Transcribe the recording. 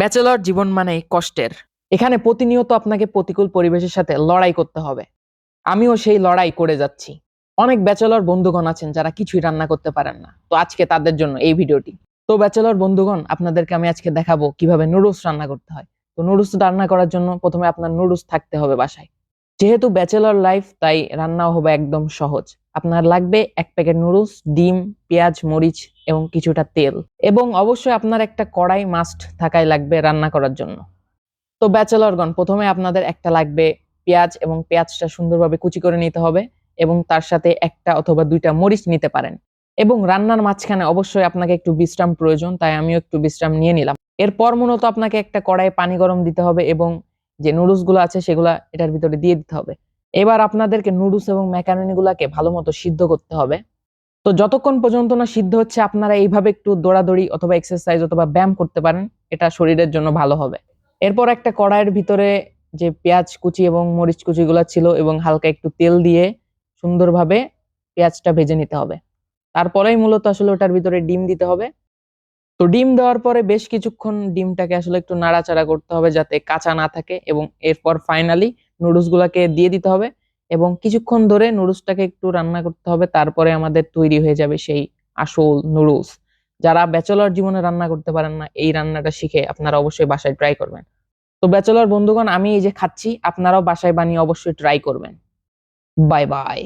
Bachelor জীবন মানে কষ্টের। এখানে প্রতিনিয়ত আপনাকে প্রতিকূল পরিবেশের সাথে লড়াই করতে হবে। আমিও সেই লড়াই করে যাচ্ছি। অনেক ব্যাচেলর বন্ধুগণ আছেন যারা কিছুই রান্না করতে পারেন না, তো আজকে তাদের জন্য এই ভিডিওটি। তো ব্যাচেলর বন্ধুগণ, আপনাদেরকে আমি আজকে দেখাবো কিভাবে নুডলস রান্না করতে হয়। তো নুডলস রান্না করার জন্য প্রথমে আপনার নুডলস থাকতে হবে বাসায়। যেহেতু ব্যাচেলর লাইফ, তাই রান্নাও হবে একদম সহজ। আপনার লাগবে 1 প্যাকেট নুডলস, ডিম, পেঁয়াজ, মরিচ এবং কিছুটা তেল, এবং অবশ্যই আপনার একটা কড়াই মাস্ট থাকাই লাগবে রান্না করার জন্য। তো ব্যাচেলরগণ, প্রথমে আপনাদের একটা লাগবে পেঁয়াজ, এবং পেঁয়াজটা সুন্দরভাবে কুচি করে নিতে হবে, এবং তার সাথে 1টা অথবা 2টা মরিচ নিতে পারেন। এবং রান্নার মাঝখানে অবশ্যই আপনাকে একটু বিশ্রাম প্রয়োজন, তাই আমিও একটু বিশ্রাম নিয়ে নিলাম। এরপর মূলত আপনাকে একটা কড়াইয়ে পানি গরম দিতে হবে, এবং যে নুডলস গুলো আছে সেগুলা এটার ভিতরে দিয়ে দিতে হবে। এবার আপনাদেরকে নুডলস এবং ম্যাকারনি গুলাকে ভালো মতো সিদ্ধ করতে হবে। তো যতক্ষণ পর্যন্ত না সিদ্ধ হচ্ছে, আপনারা এইভাবে একটু দৌড়াদৌড়ি অথবা এক্সারসাইজ অথবা ব্যায়াম করতে পারেন, এটা শরীরের জন্য ভালো হবে। এরপর একটা কড়াইয়ের ভিতরে যে পেঁয়াজ কুচি এবং মরিচ কুচি গুলা ছিল, এবং হালকা একটু তেল দিয়ে সুন্দরভাবে পেঁয়াজটা ভেজে নিতে হবে। তারপরেই মূলত আসলে ওটার ভিতরে ডিম দিতে হবে। তো ডিম দেওয়ার পরে বেশ কিছুক্ষণ ডিমটাকে আসলে একটু নাড়াচাড়া করতে হবে যাতে কাঁচা না থাকে, এবং এরপর ফাইনালি নুডলস গুলাকে দিয়ে দিতে হবে, এবং কিছুক্ষণ ধরে নুডলসটাকে একটু রান্না করতে হবে। তারপরে আমাদের তৈরি হয়ে যাবে সেই আসল নুডলস। যারা ব্যাচেলর জীবনে রান্না করতে পারেন না, এই রান্নাটা শিখে আপনারা অবশ্যই বাসায় ট্রাই করবেন। তো ব্যাচেলর বন্ধুগণ, আমি এই যে খাচ্ছি, আপনারাও বাসায় বানিয়ে অবশ্যই ট্রাই করবেন। Bye bye.